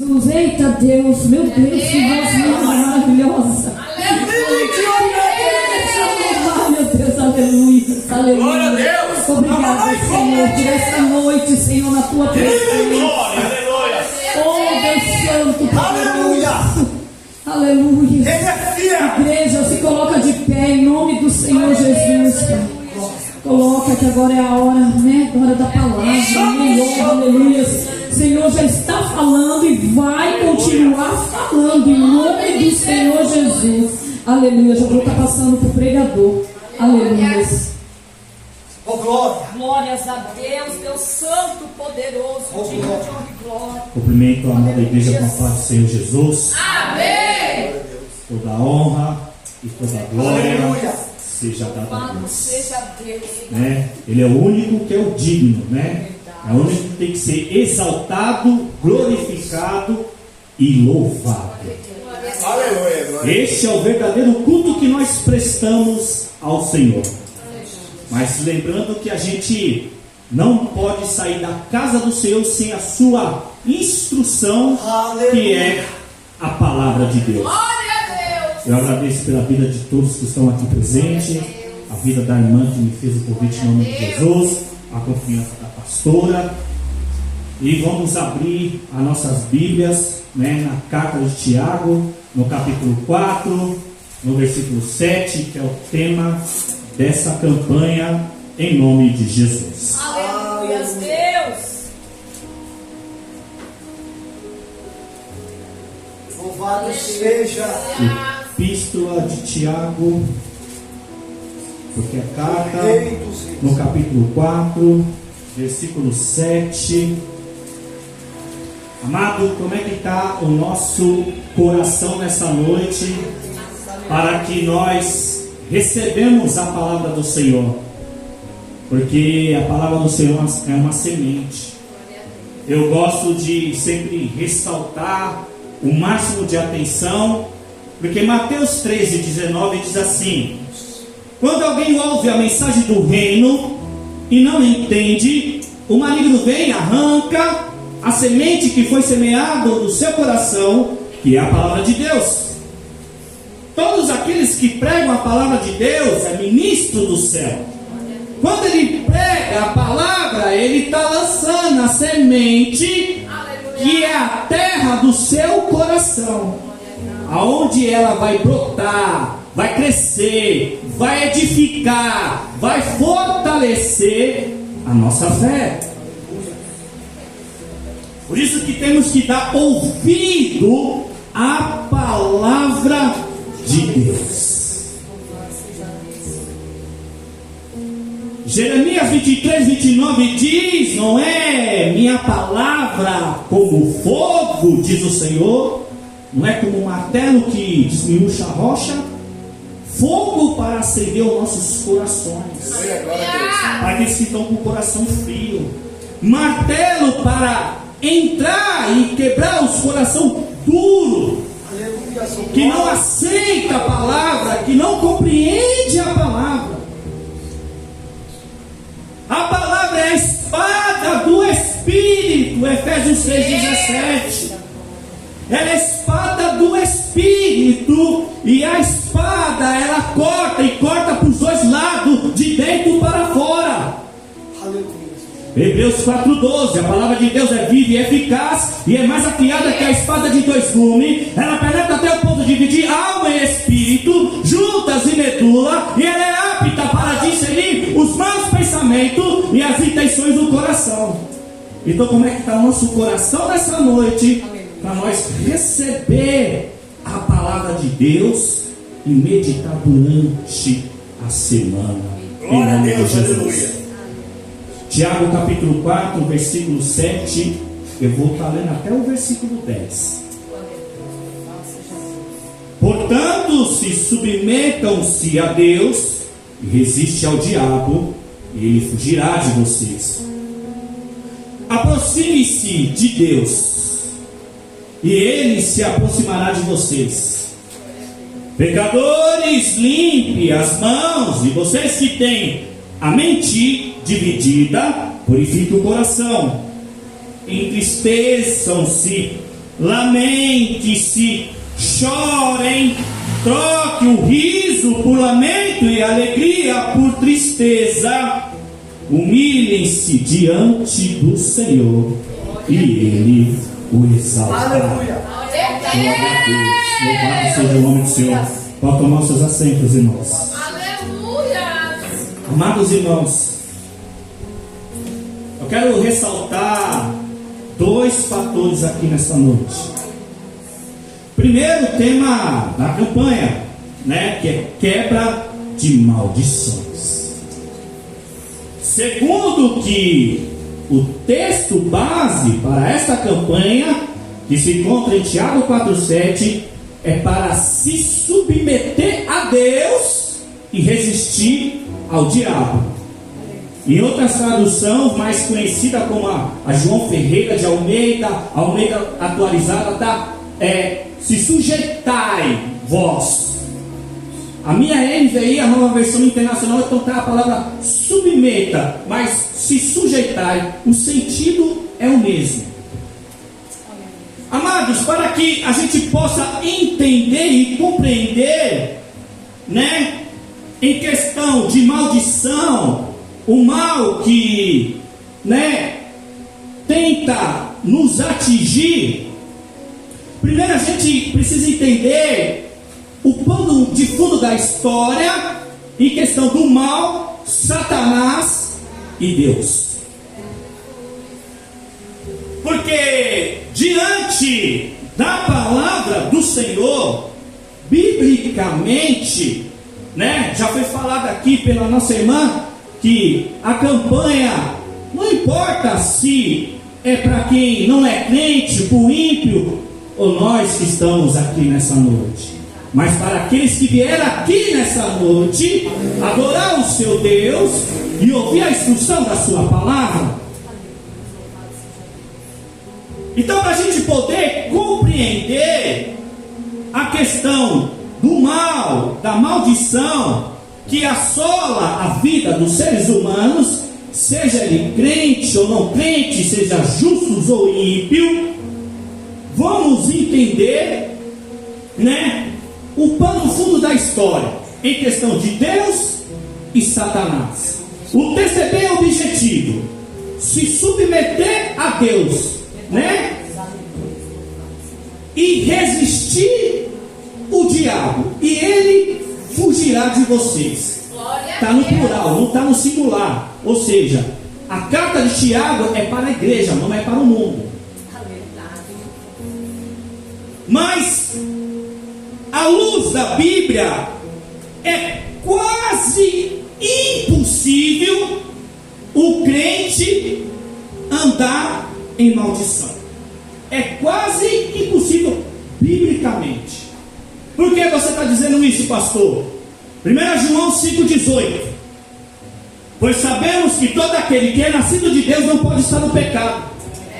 Jesus, eita Deus, meu Deus, que voz maravilhosa. Meu Deus, aleluia, aleluia. Glória a Deus. Obrigada, Senhor, por essa noite, Senhor, na tua presença. Glória, aleluia. Oh, Deus Santo, Aleluia. aleluia. Ele é fiel. Igreja, se coloca de pé em nome do Senhor Jesus, Pai. Coloca que agora é a hora, né? A hora da palavra. Senhor, aleluia. Senhor já está falando e vai continuar falando em nome do Senhor Jesus. Aleluia. Já vou estar passando para o pregador. Aleluia. Oh, glória. Glórias a Deus, Deus Santo, poderoso, digno de honra e glória. Cumprimento a amada igreja com a paz do Senhor Jesus. Amém. Toda a honra e toda a glória Aleluia. seja dada a Louvado Deus. seja Deus. Né? Ele é o único que é o digno, né? É o único que tem que ser exaltado, glorificado e louvado. Aleluia. Este é o verdadeiro culto que nós prestamos ao Senhor. Mas lembrando que a gente não pode sair da casa do Senhor sem a sua instrução, que é a palavra de Deus. Glória a Deus. Eu agradeço pela vida de todos que estão aqui presentes, a vida da irmã que me fez o convite em nome de Jesus, a confiança da pastora. E vamos abrir as nossas Bíblias, né, na carta de Tiago, no capítulo 4, no versículo 7, que é o tema dessa campanha, em nome de Jesus. Aleluia, Deus. Louvado seja. Epístola de Tiago, porque a carta, Rei dos reis. no capítulo 4, versículo 7. Amado, como é que está o nosso coração nessa noite, para que nós recebemos a palavra do Senhor? Porque a palavra do Senhor é uma semente. Eu gosto de sempre ressaltar o máximo de atenção, porque Mateus 13:19 diz assim: quando alguém ouve a mensagem do reino e não entende, o maligno vem e arranca a semente que foi semeada do seu coração, que é a palavra de Deus. Todos aqueles que pregam a palavra de Deus é ministro do céu. Quando ele prega a palavra, ele está lançando a semente, que é a terra do seu coração, aonde ela vai brotar, vai crescer, vai edificar, vai fortalecer a nossa fé. Por isso que temos que dar ouvido à palavra de Deus. Jeremias 23:29 diz: não é minha palavra como fogo, diz o Senhor, não é como um martelo que desmiúcha a rocha, fogo para acender os nossos corações, para aqueles que estão com o coração frio, martelo para entrar e quebrar os corações duros, que não aceita a palavra, que não compreende a palavra. A palavra é a espada do Espírito, Efésios 6:17. Ela é a espada do Espírito, e a espada ela corta e corta para os dois lados, de dentro para fora. Hebreus 4:12, a palavra de Deus é viva e eficaz, e é mais afiada que a espada de dois gumes. Ela penetra até o ponto de dividir alma e espírito, juntas e medula, e ela é apta para discernir os maus pensamentos e as intenções do coração. Então, como é que está o nosso coração nessa noite, para nós receber a palavra de Deus e meditar durante a semana, em nome de Jesus. Tiago capítulo 4, versículo 7, eu vou estar lendo até o versículo 10. Portanto, se submetam-se a Deus e resiste ao diabo, e ele fugirá de vocês. Aproxime-se de Deus, e ele se aproximará de vocês. Pecadores, limpe as mãos, e vocês que têm a mente dividida, purifique o coração. Entristeçam-se lamente-se, chorem, troque o riso por lamento e alegria por tristeza. Humilhem-se diante do Senhor e Ele o exaltará. Aleluia. Glória a Deus. Louvado seja o nome do Senhor. Pode tomar os seus assentos, irmãos. Aleluia. Amados irmãos, eu quero ressaltar 2 fatores aqui nesta noite. Primeiro, o tema da campanha, né, que é quebra de maldições. Segundo, que o texto base para esta campanha, que se encontra em Tiago 4,7, é para se submeter a Deus e resistir ao diabo. Em outras traduções, mais conhecida como a João Ferreira de Almeida atualizada, se sujeitai vós. A minha NVI, a Nova Versão Internacional, então está a palavra submeta, mas se sujeitai, o sentido é o mesmo. Amados, para que a gente possa entender e compreender, né, em questão de maldição, o mal que, né, tenta nos atingir, primeiro a gente precisa entender o pano de fundo da história em questão do mal, Satanás e Deus. Porque diante da palavra do Senhor, biblicamente, né, já foi falado aqui pela nossa irmã, que a campanha não importa se é para quem não é crente, para o ímpio, ou nós que estamos aqui nessa noite. Mas para aqueles que vieram aqui nessa noite adorar o seu Deus e ouvir a instrução da sua palavra. Então, para a gente poder compreender a questão do mal, da maldição que assola a vida dos seres humanos, seja ele crente ou não crente, seja justos ou ímpio, vamos entender, né, o pano fundo da história em questão de Deus e Satanás. O texto é bem objetivo: se submeter a Deus, né, e resistir o diabo, e ele fugirá de vocês. Está no plural, não está no singular. Ou seja, a carta de Tiago é para a igreja, não é para o mundo. Mas à luz da Bíblia, é quase impossível o crente andar em maldição. É quase impossível biblicamente. Por que você está dizendo isso, pastor? 1 João 5,18. Pois sabemos que todo aquele que é nascido de Deus não pode estar no pecado,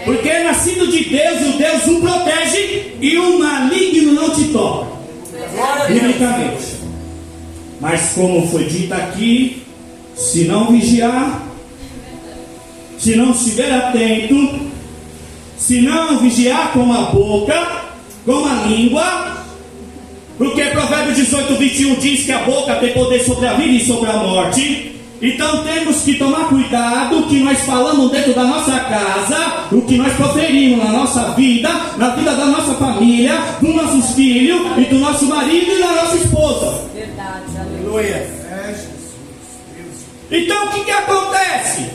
porque é nascido de Deus e o Deus o protege e o maligno não te toca. Biblicamente. Mas como foi dito aqui, se não vigiar, se não estiver atento, se não vigiar com a boca, com a língua, porque Provérbios 18:21 diz que a boca tem poder sobre a vida e sobre a morte. Então temos que tomar cuidado o que nós falamos dentro da nossa casa, o que nós proferimos na nossa vida, na vida da nossa família, dos nossos filhos e do nosso marido e da nossa esposa. Verdade, Aleluia. Então o que acontece?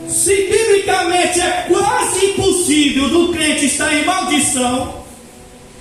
Se biblicamente é quase impossível do crente estar em maldição,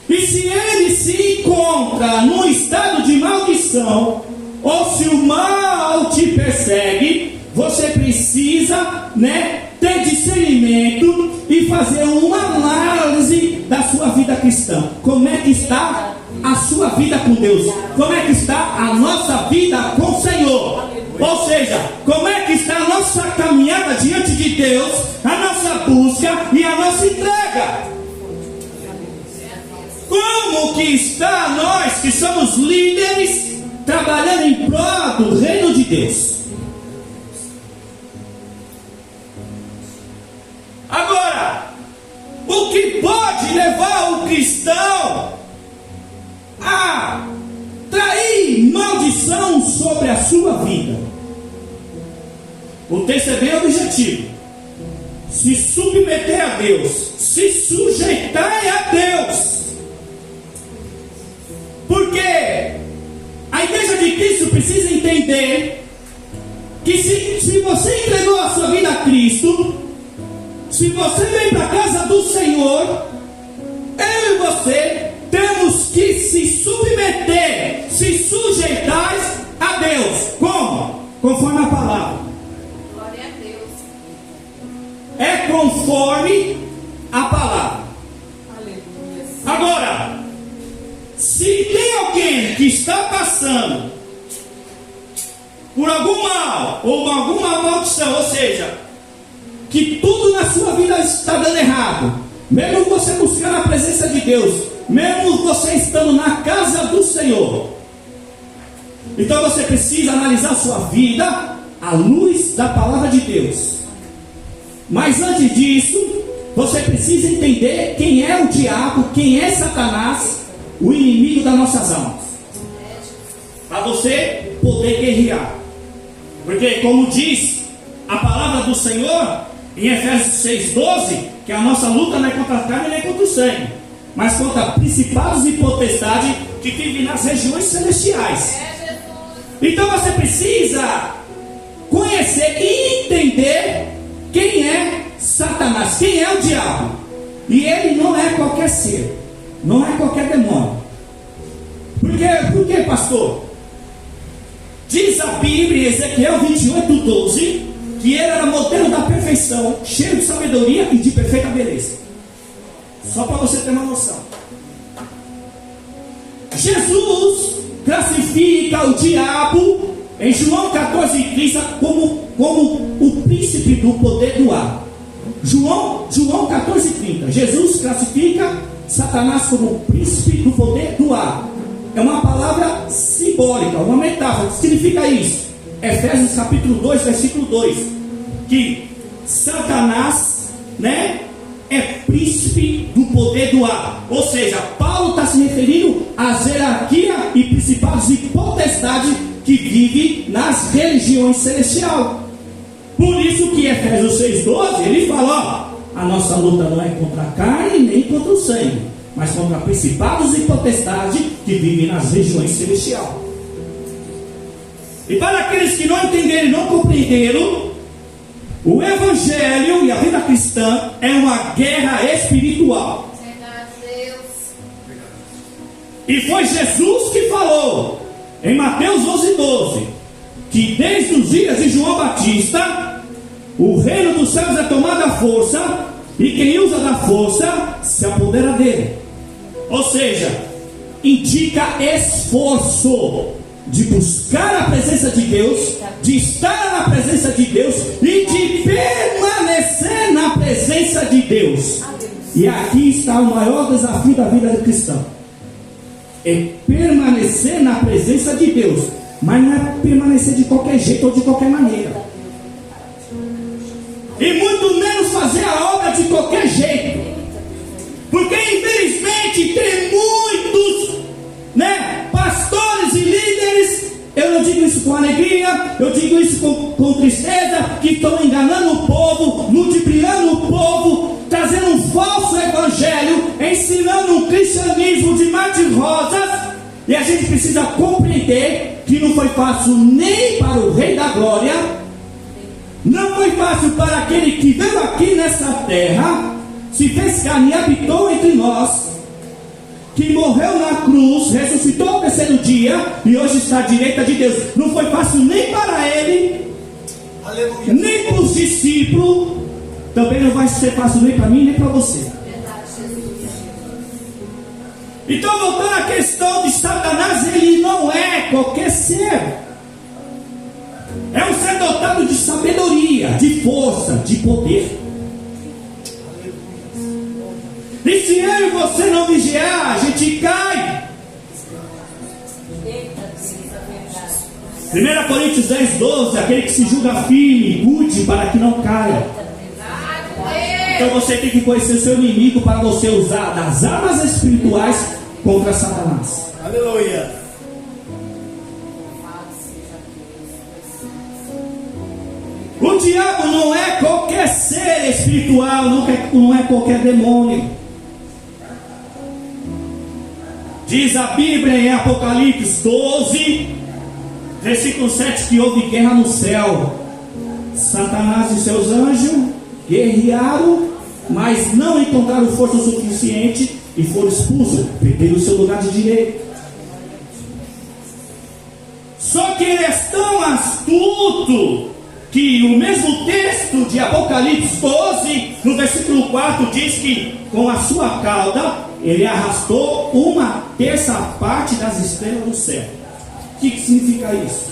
e se ele se encontra num estado de maldição, ou se o mal te persegue, você precisa, né, ter discernimento e fazer uma análise da sua vida cristã. Como é que está a sua vida com Deus? Como é que está a nossa vida com o Senhor? Ou seja, como é que está a nossa caminhada diante de Deus, a nossa busca e a nossa entrega? Como que está nós que somos líderes trabalhando em prol do reino de Deus? Agora, o que pode levar o cristão a trair maldição sobre a sua vida. O texto é bem objetivo. Se submeter a Deus, se sujeitar a Deus. Porque a igreja de Cristo precisa entender que se você entregou a sua vida a Cristo, se você vem para a casa do Senhor, eu e você temos que se submeter, se sujeitar a Deus. Como? Conforme a palavra. Glória a Deus. É conforme a palavra. Aleluia. Agora, se tem alguém que está passando por algum mal ou alguma maldição, ou seja, que tudo na sua vida está dando errado, mesmo você buscando a presença de Deus, mesmo você estando na casa do Senhor, então você precisa analisar sua vida à luz da palavra de Deus. Mas antes disso, você precisa entender quem é o diabo, quem é Satanás, o inimigo das nossas almas, para você poder guerrear. Porque, como diz a palavra do Senhor em Efésios 6,12, que a nossa luta não é contra a carne nem contra o sangue, mas contra principados e potestades que vivem nas regiões celestiais. Então você precisa conhecer e entender quem é Satanás, quem é o diabo. E ele não é qualquer ser, não é qualquer demônio. Por quê, pastor? Diz a Bíblia em Ezequiel 28:12 que ele era modelo da perfeição, cheio de sabedoria e de perfeita beleza. Só para você ter uma noção. Jesus classifica o diabo em João 14:30 como o príncipe do poder do ar. João 14:30. Jesus classifica Satanás como o príncipe do poder do ar. É uma palavra simbólica, uma metáfora. O que significa isso? Efésios capítulo 2, versículo 2. Que Satanás, é príncipe do poder do ar. Ou seja, Paulo está se referindo às hierarquias e principados e potestades que vivem nas religiões celestiais. Por isso que Efésios 6,12 ele fala: a nossa luta não é contra a carne nem contra o sangue, mas contra principados e potestades que vivem nas regiões celestiais. E para aqueles que não entenderam e não compreenderam, o Evangelho e a vida cristã é uma guerra espiritual. E foi Jesus que falou em Mateus 11:12 que desde os dias de João Batista o reino dos céus é tomado à força, e quem usa da força se apodera dele. Ou seja, indica esforço de buscar a presença de Deus, de estar na presença de Deus e de permanecer na presença de Deus. E aqui está o maior desafio da vida do cristão: é permanecer na presença de Deus, mas não é permanecer de qualquer jeito ou de qualquer maneira, e muito menos fazer a obra de qualquer jeito, porque infelizmente tem muitos pastores e líderes, eu não digo isso com alegria, eu digo isso com tristeza, que estão enganando o povo, ludibriando o povo, trazendo um falso evangelho, ensinando um cristianismo de mar de rosas. E a gente precisa compreender que não foi fácil nem para o Rei da Glória, não foi fácil para aquele que veio aqui nessa terra, se fez carne e habitou entre nós, que morreu na cruz, ressuscitou ao terceiro dia e hoje está à direita de Deus. Não foi fácil nem para ele, aleluia, nem para os discípulos, também não vai ser fácil nem para mim nem para você. Então, voltando à questão de Satanás, ele não é qualquer ser. É um ser dotado de sabedoria, de força, de poder. E se eu e você não vigiar, a gente cai. 1 Coríntios 10:12, aquele que se julga firme, cuide para que não caia. Então você tem que conhecer o seu inimigo para você usar das armas espirituais contra Satanás. Aleluia. O diabo não é qualquer ser espiritual, não é qualquer demônio. Diz a Bíblia em Apocalipse 12, versículo 7, que houve guerra no céu. Satanás e seus anjos guerrearam, mas não encontraram força suficiente e foram expulsos, perderam o seu lugar de direito. Só que ele é tão astuto que o mesmo texto de Apocalipse 12, no versículo 4, diz que com a sua cauda ele arrastou 1/3 das estrelas do céu. O que significa isso?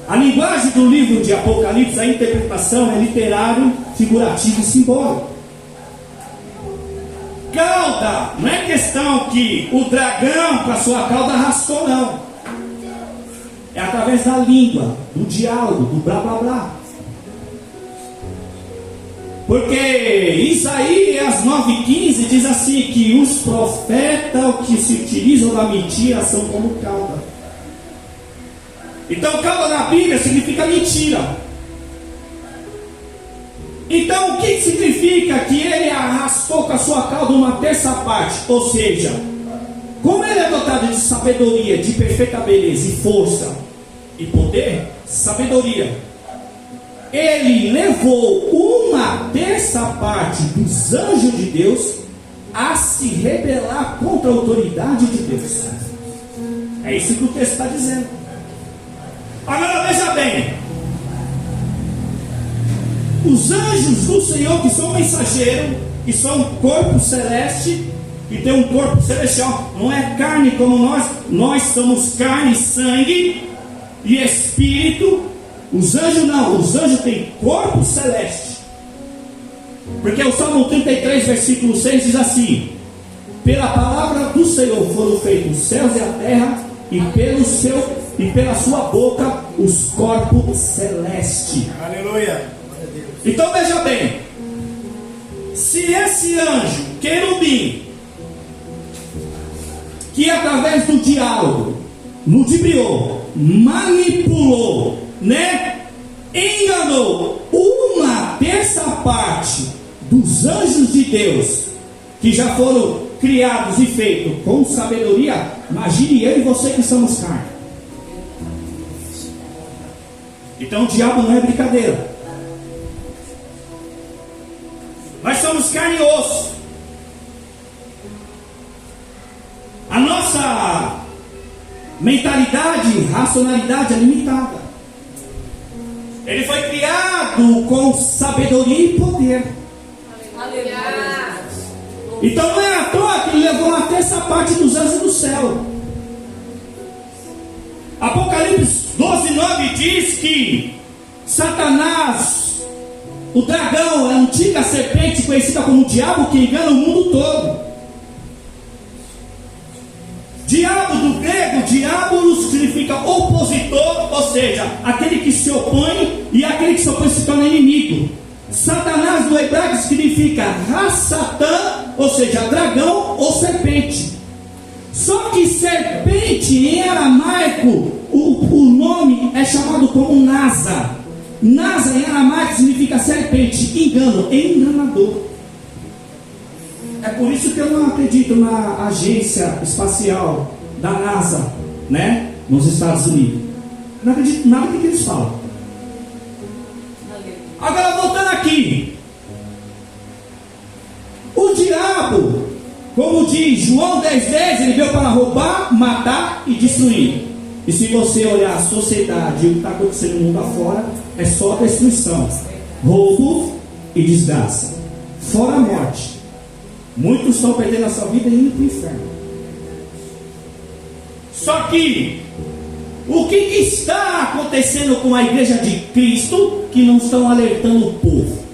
A linguagem do livro de Apocalipse, a interpretação é literário, figurativo e simbólico. Cauda, não é questão que o dragão com a sua cauda arrastou, não. É através da língua, do diálogo, do blá blá blá. Porque Isaías 9,15 diz assim, que os profetas que se utilizam da mentira são como cauda. Então cauda na Bíblia significa mentira. Então o que significa que ele arrastou com a sua cauda 1/3? Ou seja, como ele é dotado de sabedoria, de perfeita beleza e força e poder, sabedoria, ele levou 1/3 dos anjos de Deus a se rebelar contra a autoridade de Deus. É isso que o texto está dizendo. Agora veja bem, os anjos do Senhor, que são mensageiros, que são um corpo celeste, que tem um corpo celestial, não é carne como nós somos carne, sangue e espírito. Os anjos não, os anjos têm corpo celeste. Porque o Salmo 33, versículo 6 diz assim: pela palavra do Senhor foram feitos os céus e a terra, e pela sua boca os corpos celestes. Aleluia. Então veja bem, se esse anjo, querubim, que através do diálogo, ludibriou, manipulou, enganou 1/3 dos anjos de Deus, que já foram criados e feitos com sabedoria, imagine eu e você que somos carne. Então o diabo não é brincadeira. Nós somos carne e osso. A nossa mentalidade, racionalidade é limitada. Ele foi criado com sabedoria e poder. Aleluia. Então não é à toa que ele levou 1/3 dos anjos do céu. Apocalipse 12:9 diz que Satanás, o dragão, é a antiga serpente conhecida como diabo, que engana o mundo todo. Diabo do grego, diabolos significa opositor, ou seja, aquele que se opõe, e aquele que se opõe se torna inimigo. Satanás do hebraico significa Ra-Satã, ou seja, dragão ou serpente. Só que serpente em aramaico, o nome é chamado como Nasa. Nasa em aramaico significa serpente, engano, enganador. É por isso que eu não acredito na agência espacial da NASA, nos Estados Unidos. Não acredito nada do que eles falam. Agora voltando aqui, o diabo, como diz João 10:10, ele veio para roubar, matar e destruir. E se você olhar a sociedade e o que está acontecendo no mundo afora, é só destruição, roubo e desgraça, fora a morte. Muitos estão perdendo a sua vida e indo para o inferno. Só que o que está acontecendo com a igreja de Cristo, que não estão alertando o povo?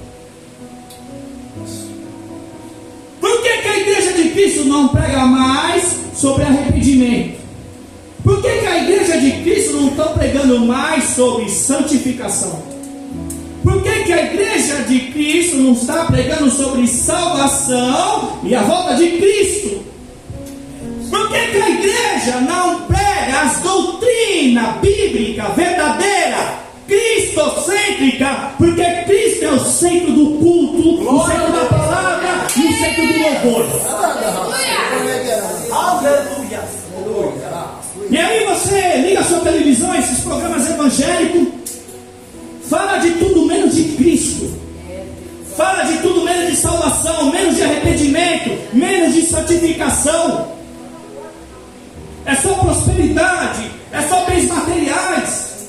Por que a igreja de Cristo não prega mais sobre arrependimento? Por que a igreja de Cristo não está pregando mais sobre santificação? Por que a a igreja de Cristo não está pregando sobre salvação e a volta de Cristo? Por que a igreja não prega as doutrinas bíblicas verdadeiras, cristocêntrica? Porque Cristo é o centro do culto, o centro da palavra e o centro do louvor. Aleluia. E aí você liga a sua televisão, esses programas evangélicos, fala de tudo menos de Cristo. Fala de tudo menos de salvação, menos de arrependimento, menos de santificação. É só prosperidade, é só bens materiais.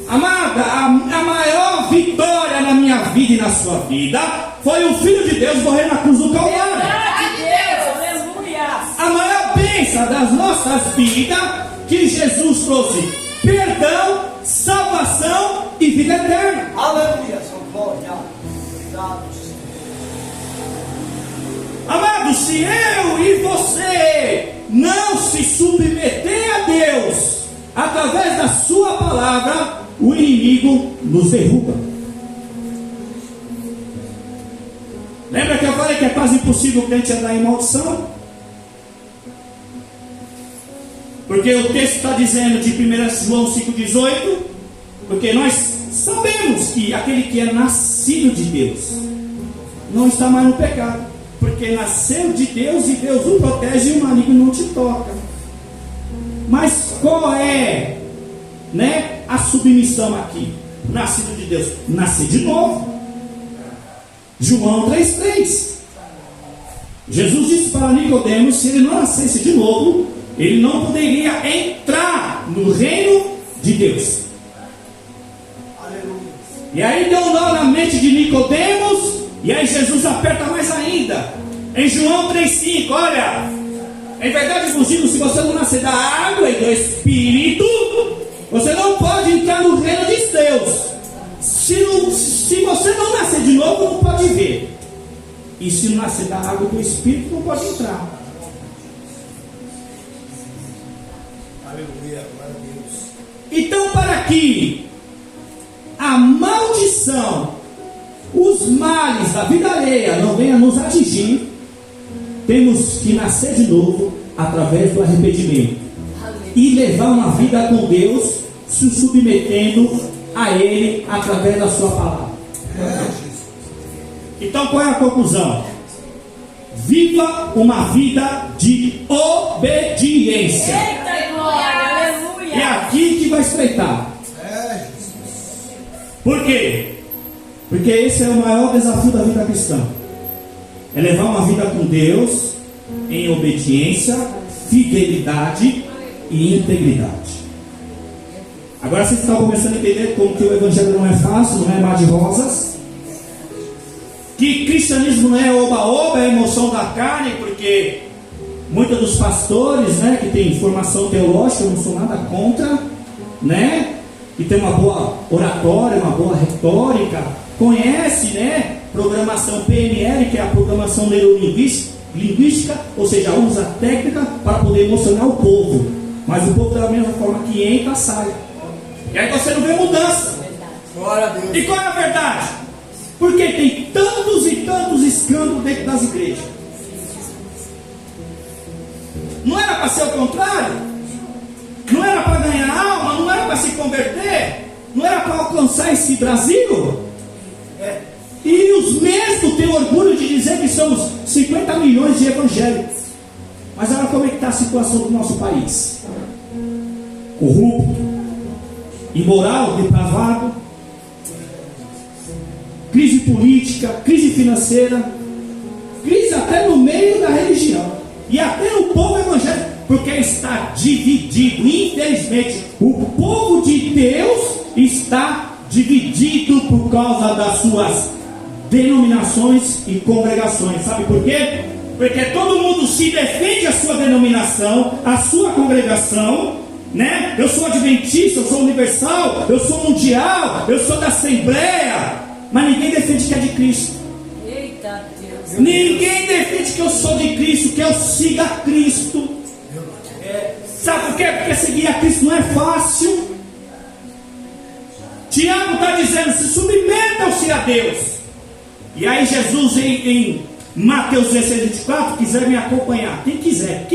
Amada, a maior vitória na minha vida e na sua vida foi o Filho de Deus morrer na cruz do Calvário. A maior bênção das nossas vidas que Jesus trouxe: perdão, salvação e vida eterna. Aleluia. Glória. Obrigado, Senhor. Amado, se eu e você não se submeter a Deus através da sua palavra, o inimigo nos derruba. Lembra que eu falei que é quase impossível o crente andar em maldição? Porque o texto está dizendo de 1 João 5,18, porque nós sabemos que aquele que é nascido de Deus não está mais no pecado, porque nasceu de Deus e Deus o protege e o maligno não te toca. Mas qual é, a submissão aqui? Nascido de Deus, nascer de novo. João 3,3. Jesus disse para Nicodemos: se ele não nascesse de novo, ele não poderia entrar no reino de Deus. Aleluia. E aí deu um nó na mente de Nicodemos, e aí Jesus aperta mais ainda. Em João 3,5, olha: em verdade vos digo, se você não nascer da água e do Espírito, você não pode entrar no reino de Deus. Se você não nascer de novo, não pode ver. E se não nascer da água e do Espírito, não pode entrar. Aleluia. Glória a Deus. Então, para que a maldição, os males da vida alheia não venham nos atingir, temos que nascer de novo através do arrependimento e levar uma vida com Deus, se submetendo a Ele através da sua palavra. Então, qual é a conclusão? Viva uma vida de obediência. Eita glória, aleluia. É aqui que vai espreitar. Por quê? Porque esse é o maior desafio da vida cristã. É levar uma vida com Deus em obediência, fidelidade e integridade. Agora vocês estão começando a entender como que o evangelho não é fácil, não é mar de rosas. Que cristianismo não é oba-oba, é emoção da carne, porque muitos dos pastores, que tem formação teológica, eu não sou nada contra, que tem uma boa oratória, uma boa retórica, conhece, programação PNL, que é a programação neurolinguística, ou seja, usa a técnica para poder emocionar o povo, mas o povo da mesma forma que entra, sai, e aí você não vê mudança. Glória a Deus. E qual é a verdade? Porque tem tantos e tantos escândalos dentro das igrejas. Não era para ser o contrário? Não era para ganhar alma? Não era para se converter? Não era para alcançar esse Brasil? E os mesmos têm orgulho de dizer que somos 50 milhões de evangélicos. Mas olha como é que está a situação do nosso país: corrupto, imoral, depravado, crise política, crise financeira, crise até no meio da religião e até no povo evangélico, porque está dividido. Infelizmente, o povo de Deus está dividido por causa das suas denominações e congregações. Sabe por quê? Porque todo mundo se defende a sua denominação, a sua congregação, Eu sou adventista, eu sou universal, eu sou mundial, eu sou da Assembleia, mas ninguém defende que é de Cristo. Eita Deus. Ninguém defende que eu sou de Cristo, que eu siga a Cristo. Sabe por quê? Porque seguir a Cristo não é fácil. Tiago está dizendo: se submetam-se a Deus. E aí Jesus em Mateus 16, 24, quiser me acompanhar, quem quiser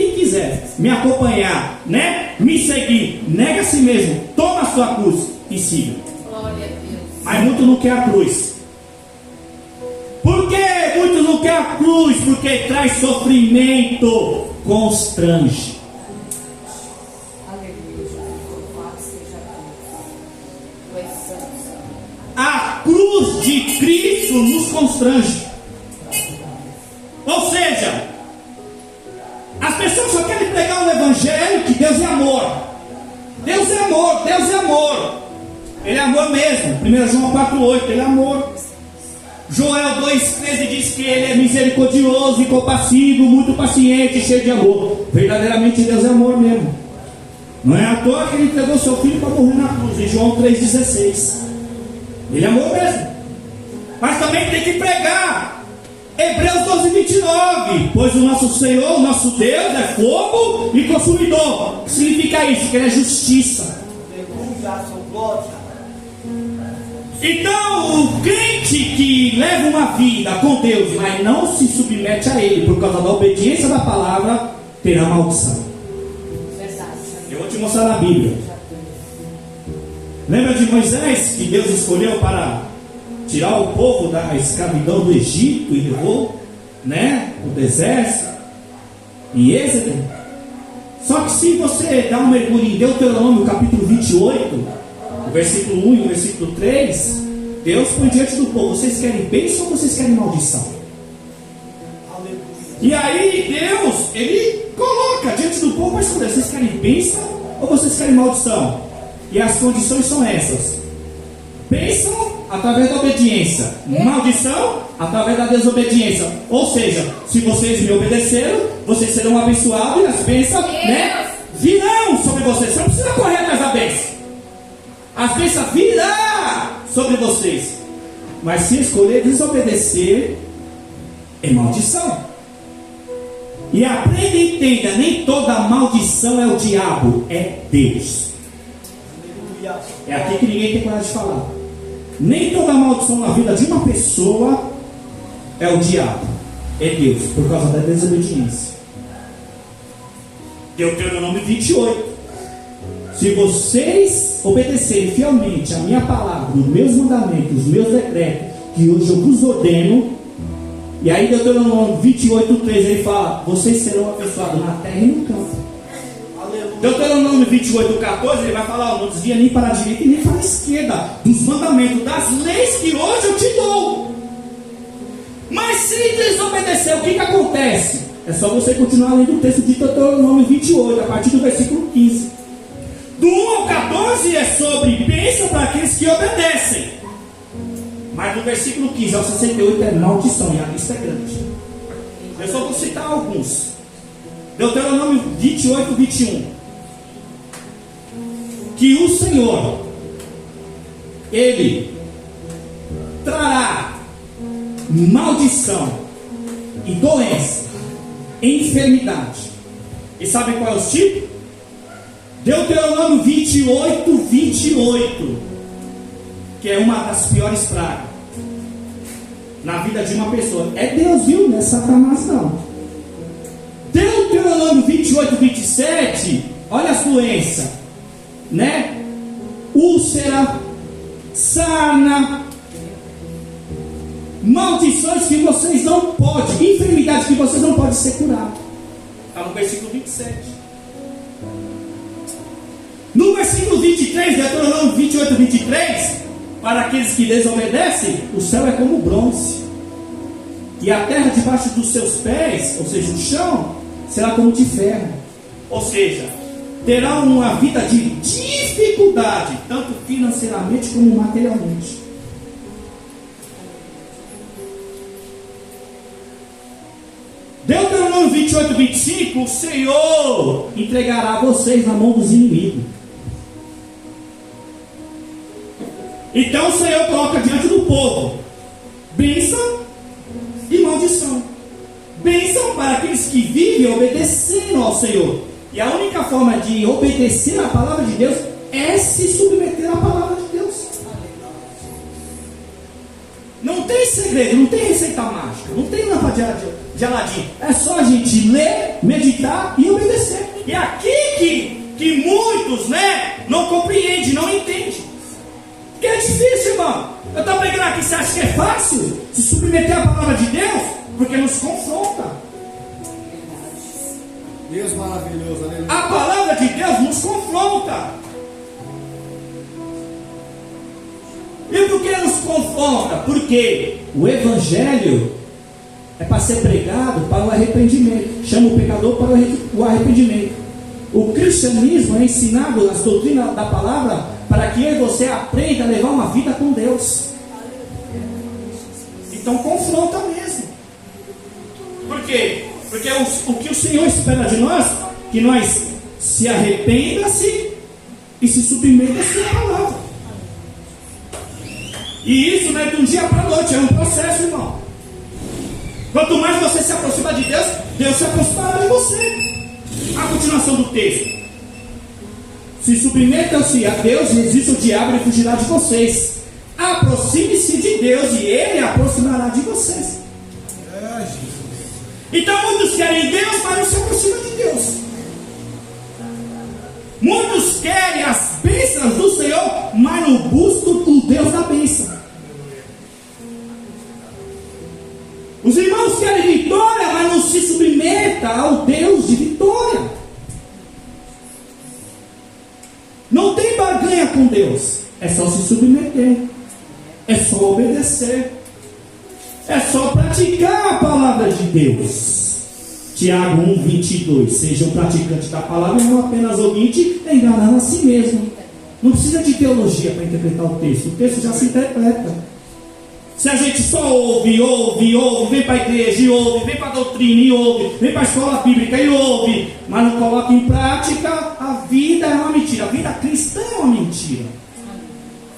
me acompanhar, né? Me seguir, nega a si mesmo, toma a sua cruz e siga. Glória a Deus. Mas muito não quer a cruz. Por que muito não quer a cruz? Porque traz sofrimento, constrange. Aleluia. Louvado seja Deus. Tu és santo. A cruz de Cristo nos constrange. Ou seja, as pessoas só querem pregar o evangelho que Deus é amor. Deus é amor, Deus é amor. Ele é amor mesmo. 1 João 4,8, ele é amor. Joel 2,13 diz que ele é misericordioso e compassivo, muito paciente, cheio de amor. Verdadeiramente Deus é amor mesmo. Não é à toa que ele entregou seu filho para morrer na cruz. Em João 3,16. Ele é amor mesmo. Mas também tem que pregar Hebreus 12:29. Pois o nosso Senhor, o nosso Deus é fogo e consumidor. O que significa isso? Que ele é justiça. Aleluia, são glória. Então, o crente que leva uma vida com Deus, mas não se submete a Ele por causa da obediência da palavra, terá maldição. Verdade. Eu vou te mostrar na Bíblia. Lembra de Moisés, que Deus escolheu para tirar o povo da escravidão do Egito e levou, né, o deserto, em Êxodo? Só que se você dá um mergulho em Deuteronômio capítulo 28, o versículo 1 e o versículo 3, Deus põe diante do povo: vocês querem bênção ou vocês querem maldição? Aleluia. E aí Deus, ele coloca diante do povo para escolher: vocês querem bênção ou vocês querem maldição? E as condições são essas: bênção através da obediência, maldição através da desobediência. Ou seja, se vocês me obedeceram, vocês serão abençoados e as bênçãos, né, virão sobre vocês. Você não precisa correr atrás da bênção. As bênçãos virão sobre vocês. Mas se escolher desobedecer, é maldição. E aprenda e entenda: nem toda maldição é o diabo, é Deus. Aleluia. É aqui que ninguém tem coragem de falar. Nem toda maldição na vida de uma pessoa é o diabo, é Deus, por causa da desobediência. Deuteronômio 28. Se vocês obedecerem fielmente a minha palavra, os meus mandamentos, os meus decretos, que hoje eu vos ordeno. E aí Deuteronômio 28:3 ele fala: vocês serão abençoados na terra e no campo. Aleluia. Deuteronômio 28:14 ele vai falar: não desvia nem para a direita e nem para a esquerda dos mandamentos, das leis que hoje eu te dou. Mas se desobedecer, o que acontece? É só você continuar lendo o texto de Deuteronômio 28, a partir do versículo 15. Do 1 ao 14 é sobre bênção para aqueles que obedecem. Mas do versículo 15 ao 68 é maldição, e a lista é grande. Eu só vou citar alguns. Deuteronômio 28:21. Que o Senhor, Ele trará maldição e doença, enfermidade. E sabe qual é o tipo? Deuteronômio 28:28, que é uma das piores pragas na vida de uma pessoa. É Deus, viu? Não é Satanás, não. Deuteronômio 28:27, olha as doenças, né? Úlcera, sarna, maldições que vocês não podem, enfermidades que vocês não podem ser curados. Está no versículo 27. No versículo 23, Deuteronômio 28:23, para aqueles que desobedecem, o céu é como bronze, e a terra debaixo dos seus pés, ou seja, o chão, será como de ferro. Ou seja, terão uma vida de dificuldade, tanto financeiramente como materialmente. Deuteronômio 28:25, o Senhor entregará vocês na mão dos inimigos. Então o Senhor coloca diante do povo bênção e maldição. Bênção para aqueles que vivem obedecendo ao Senhor. E a única forma de obedecer a palavra de Deus é se submeter à palavra de Deus. Não tem segredo, não tem receita mágica, não tem lâmpada de Aladim. É só a gente ler, meditar e obedecer. E é aqui que muitos, né, não compreendem, não entendem. Porque é difícil, irmão. Eu estou pregando aqui, você acha que é fácil se submeter à palavra de Deus? Porque nos confronta. Deus maravilhoso, aleluia. A palavra de Deus nos confronta. E por que nos confronta? Porque o Evangelho é para ser pregado para o arrependimento. Chama o pecador para o arrependimento. O cristianismo é ensinado as doutrinas da palavra para que eu e você aprenda a levar uma vida com Deus. Então confronta mesmo. Por quê? Porque o que o Senhor espera de nós, que nós se arrependa-se e se submeta à sua palavra. E isso não é de um dia para a noite, é um processo, irmão. Quanto mais você se aproxima de Deus, Deus se aproximará de você. A continuação do texto: se submetam-se a Deus, resista o diabo e fugirá de vocês. Aproxime-se de Deus e Ele aproximará de vocês. Então muitos querem Deus, mas não se aproximam de Deus. Muitos querem as bênçãos do Senhor, mas não buscam o Deus da bênção. Os irmãos querem vitória, mas não se submetam ao Deus de vitória. Não tem barganha com Deus. É só se submeter. É só obedecer. É só praticar a palavra de Deus. Tiago 1:22. Seja um praticante da palavra e não apenas ouvinte, enganando a si mesmo. Não precisa de teologia para interpretar o texto. O texto já se interpreta. Se a gente só ouve, vem para a igreja e ouve, vem para a doutrina e ouve, vem para a escola bíblica e ouve, mas não coloca em prática, a vida é uma mentira. A vida cristã é uma mentira.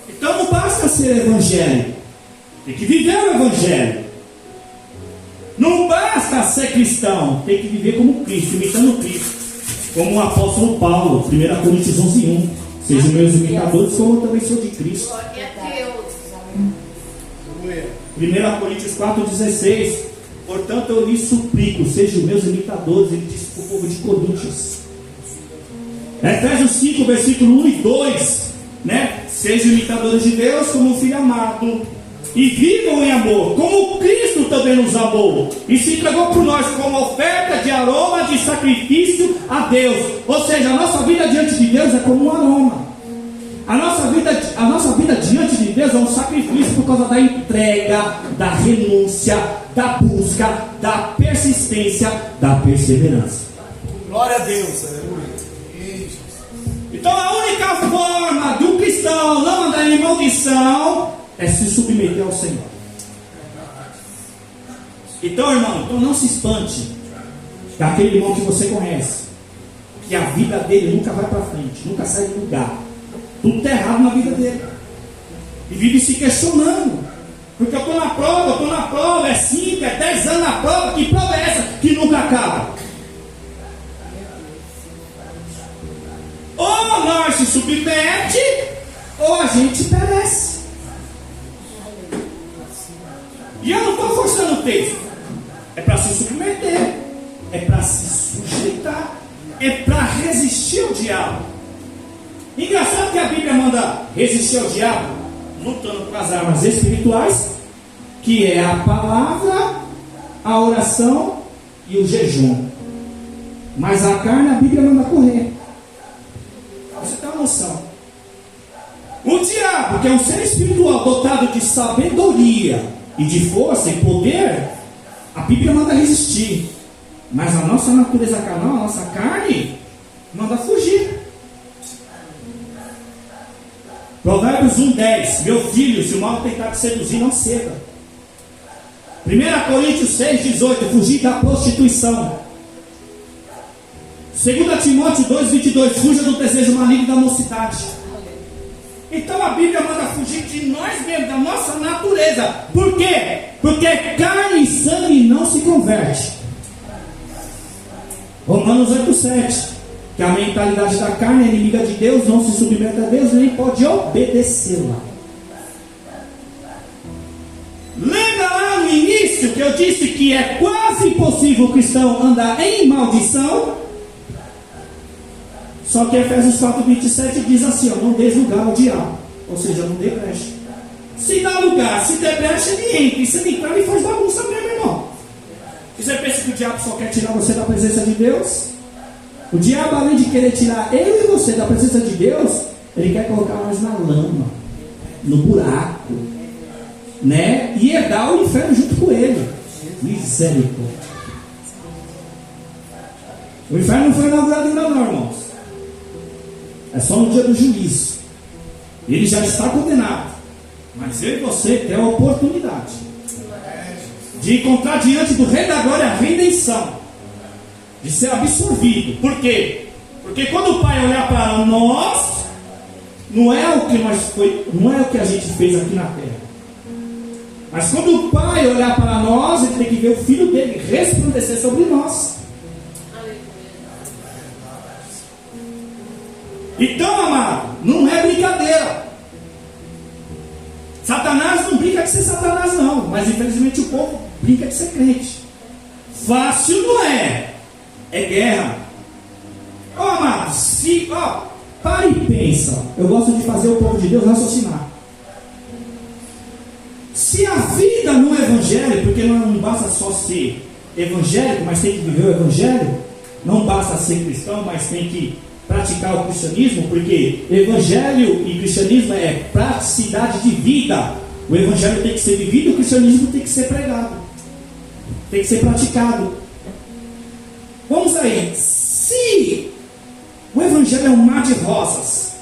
Então não basta ser evangélico, tem que viver o evangelho. Não basta ser cristão, tem que viver como Cristo, imitando Cristo. Como o apóstolo Paulo, 1 Coríntios 11:1. Sejam meus imitadores, como eu também sou de Cristo. 1 Coríntios 4:16. Portanto eu lhes suplico, sejam meus imitadores. Ele disse para o povo de Coríntios. Efésios 5, versículo 1 e 2, né? Sejam imitadores de Deus como um filho amado, e vivam em amor, como Cristo também nos amou e se entregou por nós como oferta de aroma de sacrifício a Deus. Ou seja, a nossa vida diante de Deus é como um aroma. A nossa vida diante de Deus é um sacrifício por causa da entrega, da renúncia, da busca, da persistência, da perseverança. Glória a Deus, aleluia. Então a única forma de um cristão não andar em maldição é se submeter ao Senhor. Então, irmão, não se espante daquele irmão que você conhece, que a vida dele nunca vai para frente, nunca sai do lugar. Tudo está errado na vida dele. E vive se questionando. Porque eu estou na prova, é 5, é 10 anos na prova. Que prova é essa que nunca acaba? Ou nós se submete, ou a gente perece. E eu não estou forçando o texto. É para se submeter, é para se sujeitar, é para resistir ao diabo. Engraçado que a Bíblia manda resistir ao diabo lutando com as armas espirituais, que é a palavra, a oração e o jejum. Mas a carne a Bíblia manda correr. Você tem uma noção. O diabo, que é um ser espiritual dotado de sabedoria e de força e poder, a Bíblia manda resistir. Mas a nossa natureza carnal, a nossa carne, manda fugir. Provérbios 1:10. Meu filho, se o mal tentar te seduzir, não ceda. 1 Coríntios 6:18. Fugir da prostituição. 2 Timóteo 2:22. Fuja do desejo maligno da mocidade. Então a Bíblia manda fugir de nós mesmos, da nossa natureza. Por quê? Porque carne e sangue não se converte. Romanos 8:7. Que a mentalidade da carne é inimiga de Deus, não se submete a Deus, nem pode obedecê-la. eu disse que é quase impossível o cristão andar em maldição. Só que Efésios 4:27 diz assim, ó, não dê lugar ao diabo. Ou seja, não dê brecha. Se dá lugar, se der brecha, ele entra. E se ele entrar, ele faz bagunça mesmo, irmão. E você pensa que o diabo só quer tirar você da presença de Deus? O diabo, além de querer tirar eu e você da presença de Deus, ele quer colocar nós na lama, no buraco, né? E herdar o inferno junto com ele. Misericórdia. O inferno não foi inaugurado ainda não, irmãos. É só no dia do juízo. Ele já está condenado. Mas eu e você tem a oportunidade de encontrar diante do Rei da Glória a redenção, de ser absorvido. Por quê? Porque quando o Pai olhar para nós, não é o que a gente fez aqui na terra. Mas quando o Pai olhar para nós, ele tem que ver o Filho dele resplandecer sobre nós. Então, amado, não é brincadeira. Satanás não brinca de ser Satanás não, mas infelizmente o povo brinca de ser crente. Fácil não é. É guerra. Amado, para e pensa. Eu gosto de fazer o povo de Deus raciocinar. Se a vida no Evangelho, porque não basta só ser evangélico, mas tem que viver o Evangelho, não basta ser cristão, mas tem que praticar o cristianismo, porque Evangelho e cristianismo é praticidade de vida. O Evangelho tem que ser vivido, o cristianismo tem que ser pregado, tem que ser praticado. Vamos aí. Se o Evangelho é um mar de rosas,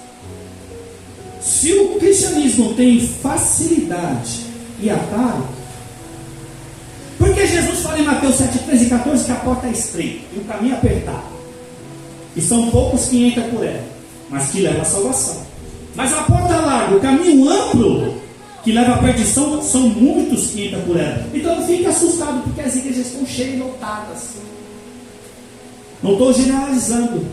se o cristianismo tem facilidade e atalho, porque Jesus fala em Mateus 7:13-14 que a porta é estreita e o caminho é apertado, e são poucos que entram por ela, mas que leva à salvação. Mas a porta larga, o caminho amplo, que leva à perdição, são muitos que entram por ela. Então não fique assustado, porque as igrejas estão cheias e lotadas. Não estou generalizando.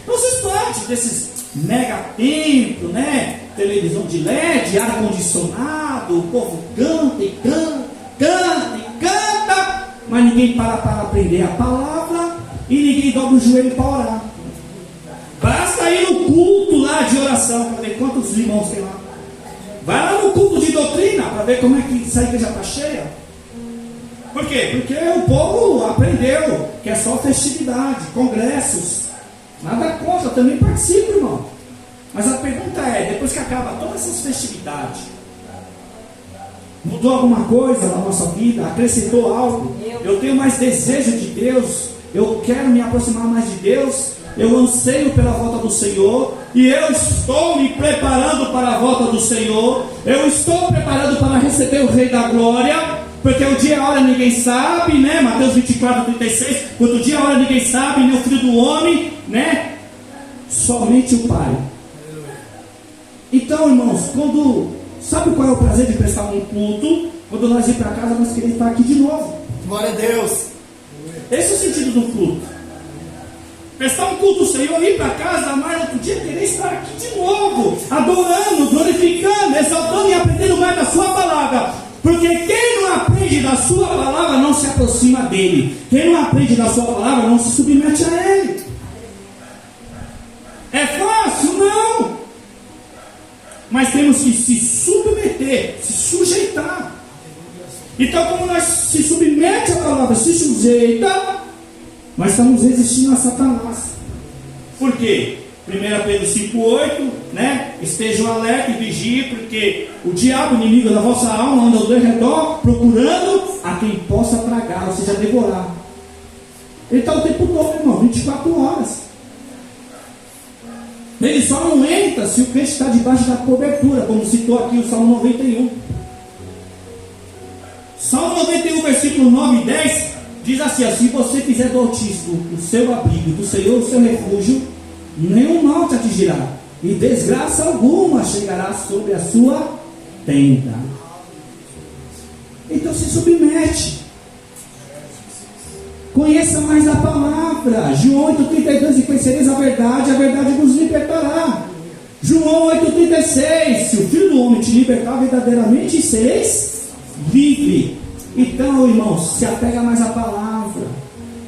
Não se espante desses mega templos, né? Televisão de LED, ar-condicionado, o povo canta e canta, canta e canta, mas ninguém para aprender a palavra e ninguém dobra o joelho para orar. Basta ir no culto lá de oração para ver quantos irmãos tem lá. Vai lá no culto de doutrina para ver como é que essa igreja está cheia. Por quê? Porque o povo aprendeu que é só festividade, congressos. Nada contra, eu também participo, irmão. Mas a pergunta é, depois que acaba todas essas festividades, mudou alguma coisa na nossa vida? Acrescentou algo? Eu tenho mais desejo de Deus? Eu quero me aproximar mais de Deus? Eu anseio pela volta do Senhor? E eu estou me preparando para a volta do Senhor? Eu estou preparado para receber o Rei da Glória? Porque o dia e a hora ninguém sabe, né? Mateus 24:36. Quando o dia e a hora ninguém sabe, nem o Filho do Homem, né? Somente o Pai. Então, irmãos, sabe qual é o prazer de prestar um culto? Quando nós ir para casa, nós queremos estar aqui de novo. Glória a Deus. Esse é o sentido do culto. Prestar um culto ao Senhor, ir para casa, amar outro dia, querer estar aqui de novo, adorando, glorificando, exaltando e aprendendo mais da sua palavra. Porque quem não aprende da sua palavra não se aproxima dele. Quem não aprende da sua palavra não se submete a ele. É fácil? Não. Mas temos que se submeter, se sujeitar. Então, como nós se submete à palavra, se sujeita, nós estamos resistindo a Satanás. Por quê? 1 Pedro 5:8, né? Estejam alerta e vigiem, porque o diabo, inimigo da vossa alma, anda ao redor, procurando a quem possa tragar, ou seja, devorar. Ele está o tempo todo, irmão, 24 horas. Ele só não entra se o crente está debaixo da cobertura, como citou aqui o Salmo 91. Salmo 91, versículo 9 e 10, diz assim: se você fizer do Altíssimo o seu abrigo, do Senhor o seu refúgio, nenhum mal te atingirá, e desgraça alguma chegará sobre a sua tenda. Então se submete. Conheça mais a palavra. João 8:32, e conhecereis a verdade nos libertará. João 8:36, se o Filho do Homem te libertar verdadeiramente, sereis livre. Então, irmãos, se apega mais à palavra.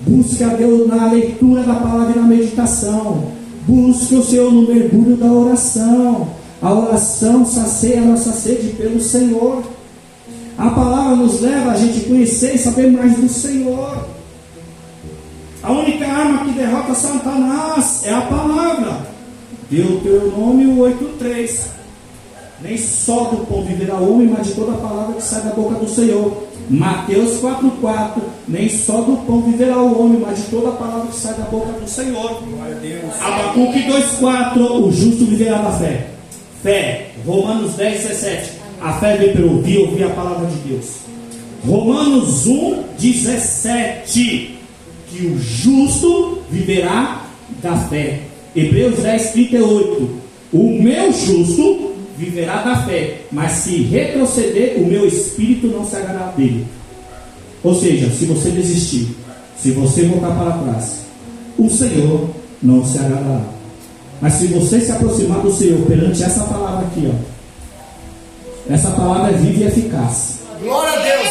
Busque a Deus na leitura da palavra e na meditação. Busque o Senhor no mergulho da oração. A oração sacia a nossa sede pelo Senhor. A palavra nos leva a gente conhecer e saber mais do Senhor. A única arma que derrota Satanás é a palavra. Deuteronômio 8:3. Nem só do pão viverá o homem, mas de toda a palavra que sai da boca do Senhor. Mateus 4:4. Nem só do pão viverá o homem, mas de toda a palavra que sai da boca do Senhor. Abacuque 2:4. O justo viverá da fé. Fé. Romanos 10:17. A fé vem pelo ouvir a palavra de Deus. Romanos 1:17. Que o justo viverá da fé. Hebreus 10:38. O meu justo viverá da fé, mas se retroceder, o meu espírito não se agradará dele. Ou seja, se você desistir, se você voltar para trás, o Senhor não se agradará. Mas se você se aproximar do Senhor perante essa palavra aqui, ó, essa palavra é viva e eficaz. Glória a Deus.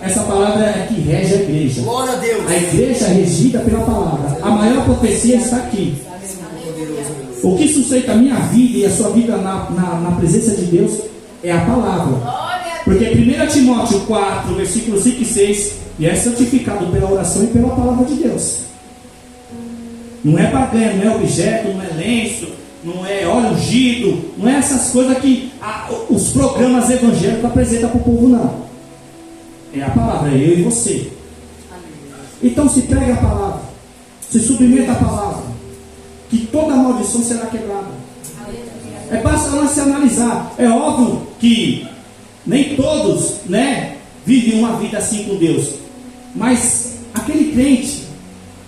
Essa palavra é que rege a igreja. Glória a Deus. A igreja é regida pela palavra. A maior profecia está aqui. O que sustenta a minha vida e a sua vida na presença de Deus é a palavra. Porque 1 Timóteo 4, versículos 5 e 6, e é santificado pela oração e pela palavra de Deus. Não é barganha, não é objeto, não é lenço, não é óleo ungido, não é essas coisas que os programas evangélicos apresentam para o povo, não. É a palavra, é eu e você. Então se prega a palavra, se submeta a palavra, que toda maldição será quebrada. É basta se analisar. É óbvio que nem todos, vivem uma vida assim com Deus. Mas aquele crente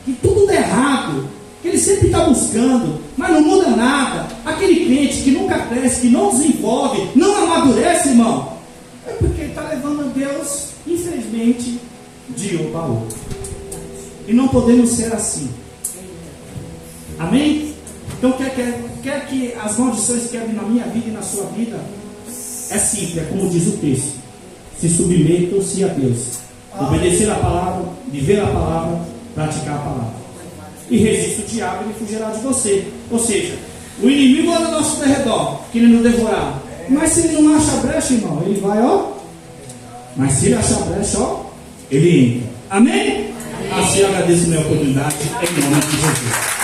que tudo dá errado, que ele sempre está buscando, mas não muda nada. Aquele crente que nunca cresce, que não desenvolve, não amadurece, irmão, é porque ele está levando a Deus, infelizmente, de um para outro. E não podemos ser assim. Amém? Então quer que as maldições quebrem na minha vida e na sua vida? É simples, é como diz o texto. Se submetam-se a Deus. Obedecer a palavra, viver a palavra, praticar a palavra. E resista o diabo e ele fugirá de você. Ou seja, o inimigo anda ao nosso derredor, querendo devorar. Mas se ele não acha brecha, irmão, ele vai, ó. Mas se ele achar brecha, ó, ele entra. Amém? Assim eu agradeço a minha oportunidade em nome de Jesus.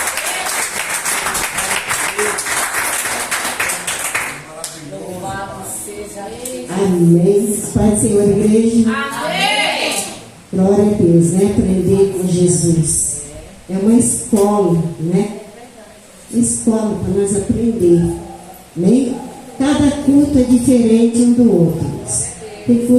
Amém. Pai do Senhor, igreja. Amém. Glória a Deus, aprender com Jesus. É uma escola, Escola para nós aprender. Cada culto é diferente um do outro. Tem